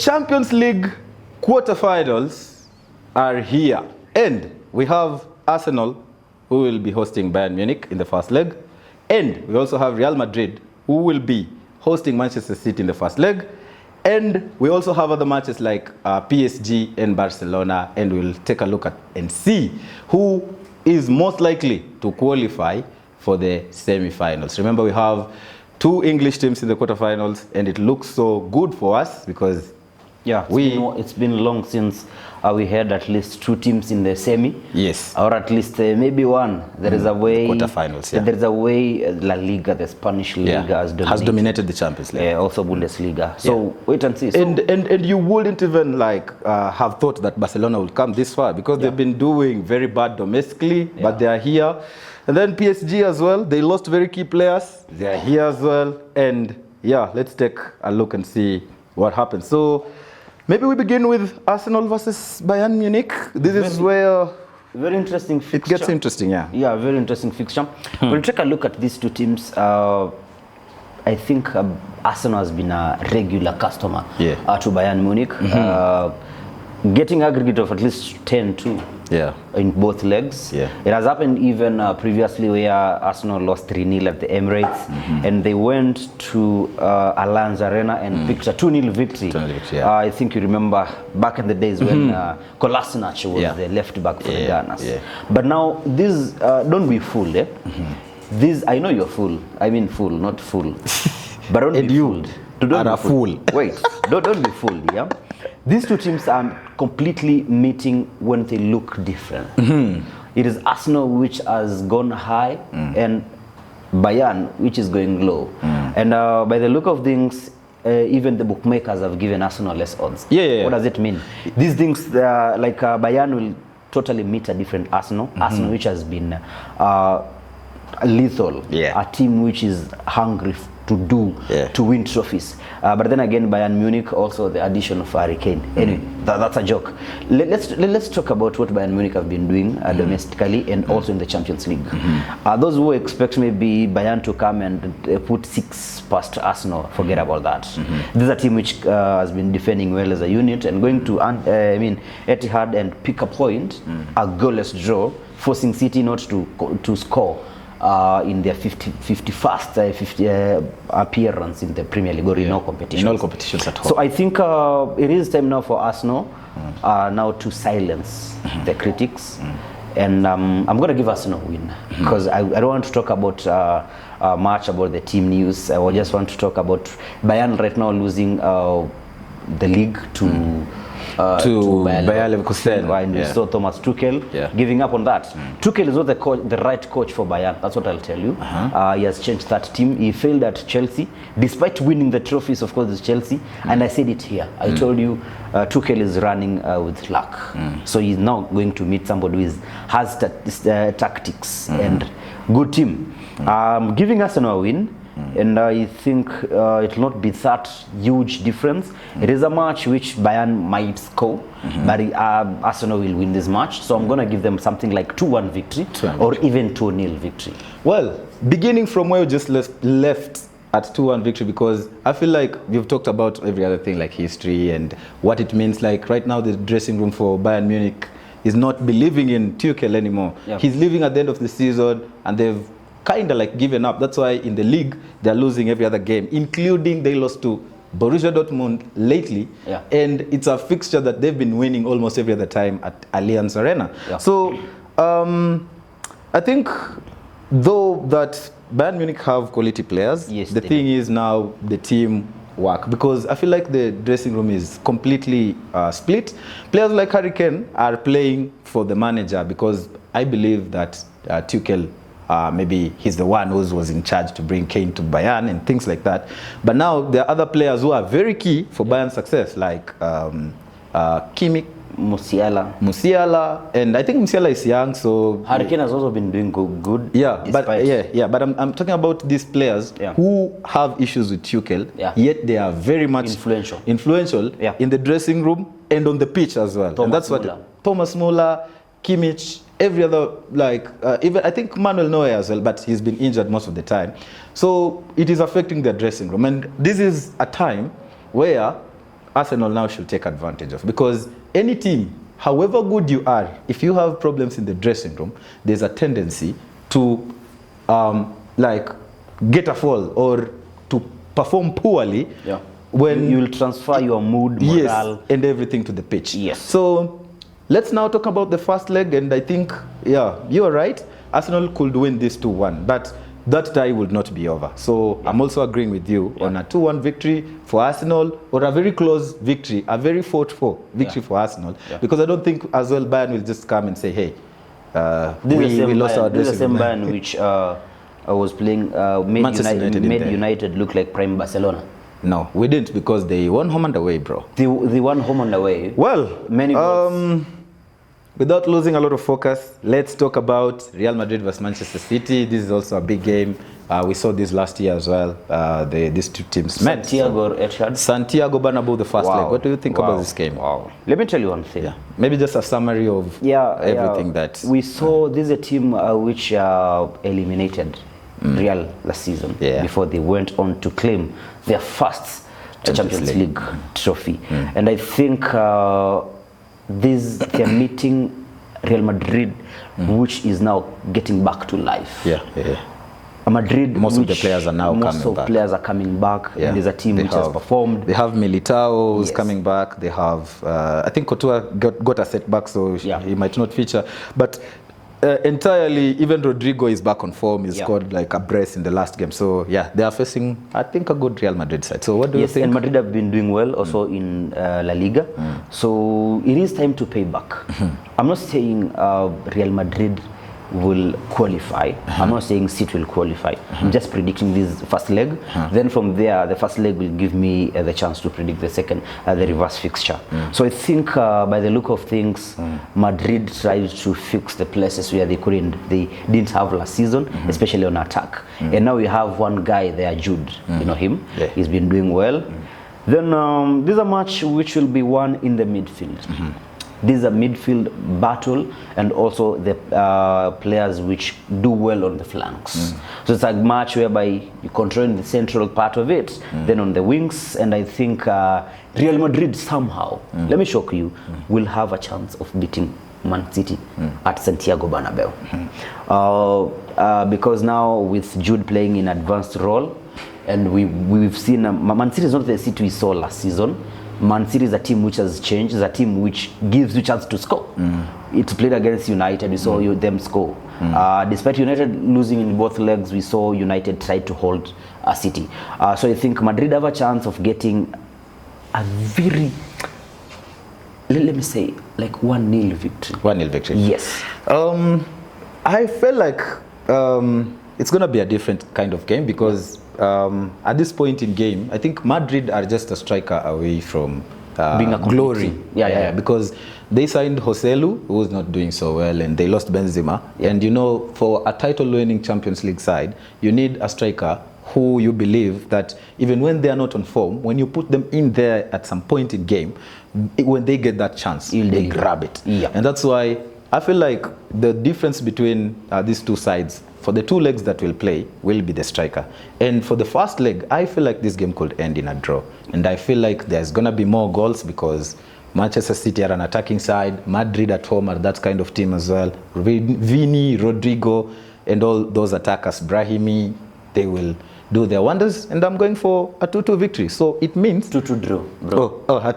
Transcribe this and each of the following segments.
Champions League quarterfinals are here, and we have Arsenal, who will be hosting Bayern Munich in the first leg, and we also have Real Madrid, who will be hosting Manchester City in the first leg, and we also have other matches like PSG and Barcelona, and we'll take a look at and see who is most likely to qualify for the semi-finals. Remember, we have 2 English teams in the quarterfinals, and it looks so good for us because it's been long since we had at least 2 teams in the semi. Yes. Or at least maybe one. There is a way. Quarterfinals, yeah. There is a way La Liga, the Spanish Liga, has dominated the Champions League. Also Bundesliga. So wait and see. So, and you wouldn't even have thought that Barcelona would come this far because they've been doing very bad domestically, but they are here. And then PSG as well. They lost very key players. They are here as well. And let's take a look and see what happens. So maybe we begin with Arsenal versus Bayern Munich. This is where very interesting fixture. It gets interesting, Yeah, very interesting fixture. We'll take a look at these 2 teams. I think Arsenal has been a regular customer to Bayern Munich, getting aggregate of at least 10-2 in both legs. It has happened even previously where Arsenal lost 3-0 at the Emirates, and they went to Allianz Arena and picked a 2-0 victory. I think you remember back in the days when Kolasinac was the left back for the Gunners. But now, this, don't be fooled. This, I know you're fool. I mean fool, not fool. But don't be fooled. Don't be fooled. Wait, don't be fooled, These 2 teams are completely meeting when they look different. It is Arsenal which has gone high and Bayern which is going low. And by the look of things, even the bookmakers have given Arsenal less odds. What does it mean? These things, like Bayern will totally meet a different Arsenal. Arsenal which has been lethal. A team which is hungry to win trophies. But then again, Bayern Munich, also the addition of Hurricane. Anyway, that's a joke. Let's talk about what Bayern Munich have been doing domestically and also in the Champions League. Those who expect maybe Bayern to come and put 6 past Arsenal, forget about that. This is a team which has been defending well as a unit and going to Etihad and pick a point, a goalless draw, forcing City not to score in their 51st appearance in the Premier League or in all competitions. In all competitions at home. So I think it is time now for Arsenal now to silence the critics. And I'm going to give Arsenal a win because I don't want to talk about much about the team news. I just want to talk about Bayern right now losing the league to Bayer Leverkusen. And we saw Thomas Tuchel giving up on that. Tuchel is not the right coach for Bayern, that's what I'll tell you. He has changed that team. He failed at Chelsea, despite winning the trophies, of course, it's Chelsea. And I said it here. I told you Tuchel is running with luck. So he's now going to meet somebody who has tactics and good team. Giving Arsenal a win. And I think it will not be that huge difference. It is a match which Bayern might score, but Arsenal will win this match. So I'm going to give them something like 2-1 victory or even 2-0 victory. Well, beginning from where we just left at 2-1 victory, because I feel like we've talked about every other thing like history and what it means. Like right now the dressing room for Bayern Munich is not believing in Tuchel anymore. He's leaving at the end of the season and they've kind of like given up. That's why in the league they're losing every other game, including they lost to Borussia Dortmund lately, and it's a fixture that they've been winning almost every other time at Allianz Arena. So I think though that Bayern Munich have quality players, the thing is now the team work, because I feel like the dressing room is completely split. Players like Hurricane are playing for the manager because I believe that Tuchel maybe he's the one who was in charge to bring Kane to Bayern and things like that. But now there are other players who are very key for Bayern's success, like Kimmich, Musiala, and I think Musiala is young, so Hurricane has also been doing good. But I'm talking about these players who have issues with Tuchel, yet they are very much influential in the dressing room and on the pitch as well. Thomas Müller, Kimmich, every other, like even I think Manuel Neuer as well, but he's been injured most of the time. So it is affecting their dressing room, and this is a time where Arsenal now should take advantage of, because any team, however good you are, if you have problems in the dressing room, there's a tendency to like get a fall or to perform poorly. Yeah. When you will transfer your mood, morale, yes, and everything to the pitch. Yes. So let's now talk about the first leg, and I think, yeah, you're right. Arsenal could win this 2-1, but that tie will not be over. So I'm also agreeing with you on a 2-1 victory for Arsenal, or a very close victory, a very fought-for victory for Arsenal, because I don't think as well Bayern will just come and say, hey, we lost our dressing room. This is the same Bayern which was playing, made United look like prime Barcelona. No, we didn't, because they won home and away, bro. They won home and away. Well, many goals. Without losing a lot of focus, let's talk about Real Madrid versus Manchester City. This is also a big game. We saw this last year as well. These two teams met. Santiago Bernabeu, the first leg. What do you think about this game? Wow. Let me tell you one thing. Yeah. Maybe just a summary of everything that we saw. This is a team which eliminated Real last season before they went on to claim their first Champions League trophy. And I think they're meeting Real Madrid, which is now getting back to life. Madrid, most of the players are now coming back. Most of players are coming back, and there's a team which has performed. They have Militao who's coming back. They have, I think Courtois got a setback, so he might not feature. But entirely, even Rodrigo is back on form. He scored like a brace in the last game. So yeah, they are facing, I think, a good Real Madrid side. So what do you think? And Madrid have been doing well also in La Liga. So it is time to pay back. I'm not saying Real Madrid will qualify. I'm not saying City will qualify. I'm just predicting this first leg. Then from there, the first leg will give me the chance to predict the second, the reverse fixture. So I think by the look of things, Madrid tried to fix the places where they didn't have last season, especially on attack. And now we have one guy there, Jude. You know him. He's been doing well. Then this is a match which will be won in the midfield. This is a midfield battle, and also the players which do well on the flanks. So it's a match whereby you control the central part of it, then on the wings, and I think Real Madrid somehow, let me shock you, will have a chance of beating Man City at Santiago Bernabeu. Because now with Jude playing in advanced role, and we've seen Man City is not the City we saw last season. Man City is a team which has changed. It's a team which gives you a chance to score. It's played against United. We saw them score. Despite United losing in both legs, we saw United try to hold City. So I think Madrid have a chance of getting a very, let me say, like 1-0 victory. 1-0 victory. Yes. I feel like it's going to be a different kind of game, because at this point in game, I think Madrid are just a striker away from being a glory. Because they signed Joselu, who was not doing so well, and they lost Benzema. And you know, for a title-winning Champions League side, you need a striker who you believe that even when they are not on form, when you put them in there at some point in game, when they get that chance, they grab it. And that's why I feel like the difference between these two sides, for the two legs that will play, will be the striker. And for the first leg, I feel like this game could end in a draw. And I feel like there's going to be more goals, because Manchester City are an attacking side. Madrid at home are that kind of team as well. Vini, Rodrigo, and all those attackers, Brahimi, they will do their wonders. And I'm going for a 2-2 victory. So it means 2-2 draw, bro. A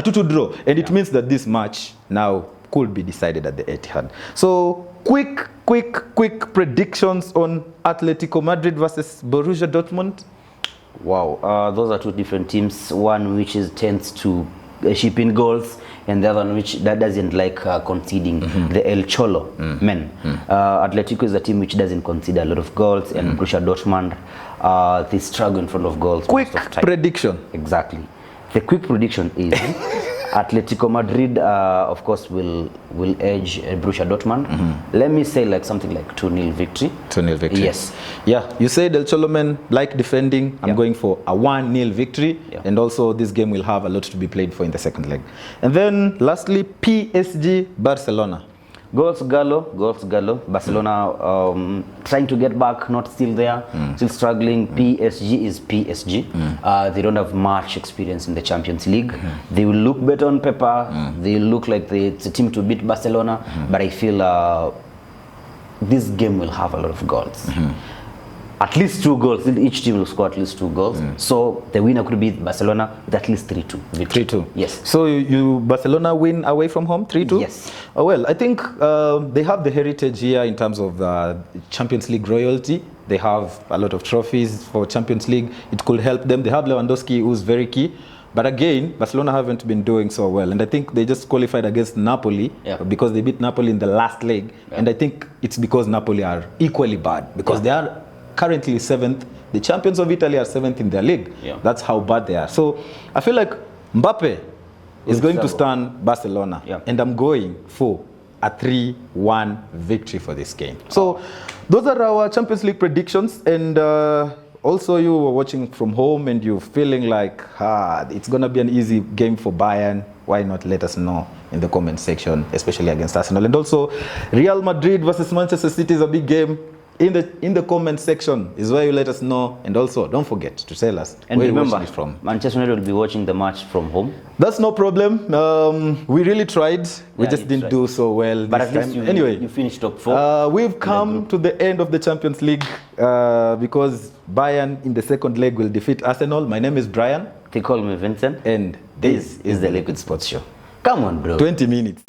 2-2 draw. And it means that this match now could be decided at the Etihad. So quick predictions on Atletico Madrid versus Borussia Dortmund. Wow, those are two different teams. One which tends to chip in goals, and the other one which doesn't like conceding. The El Cholo men. Atletico is a team which doesn't concede a lot of goals, and Borussia Dortmund, they struggle in front of goals. Quick prediction. Exactly. The quick prediction is Atletico Madrid, of course, will edge Borussia Dortmund. Let me say like something like 2-0 victory. 2-0 victory. Yes. Yeah, you said El Cholo men like defending. I'm going for a 1-0 victory. And also this game will have a lot to be played for in the second leg. And then lastly, PSG Barcelona. Goals gallo. Barcelona trying to get back, not still there, still struggling. PSG is PSG. They don't have much experience in the Champions League. They will look better on paper. They look like it's a team to beat Barcelona, but I feel this game will have a lot of goals. At least 2 goals. Each team will score at least 2 goals. So the winner could be Barcelona with at least 3-2. 3-2. Yes. So you Barcelona win away from home 3-2? Yes. Well, I think they have the heritage here in terms of Champions League royalty. They have a lot of trophies for Champions League. It could help them. They have Lewandowski, who's very key. But again, Barcelona haven't been doing so well. And I think they just qualified against Napoli because they beat Napoli in the last leg. And I think it's because Napoli are equally bad because they are currently 7th. The champions of Italy are 7th in their league. That's how bad they are. So I feel like Mbappe is going to stand Barcelona. And I'm going for a 3-1 victory for this game. So those are our Champions League predictions. And also you were watching from home and you're feeling like it's going to be an easy game for Bayern. Why not let us know in the comment section, especially against Arsenal. And also Real Madrid versus Manchester City is a big game. In the comment section is where you let us know, and also don't forget to tell us and where remember, you're watching it from. Manchester United will be watching the match from home. That's no problem. We really tried. We just didn't do so well but this at time. least Anyway, you finished top 4. We've come to the end of the Champions League because Bayern in the second leg will defeat Arsenal. My name is Brian. They call me Vincent. And this is the Liquid Sports Show. Come on, bro. 20 minutes.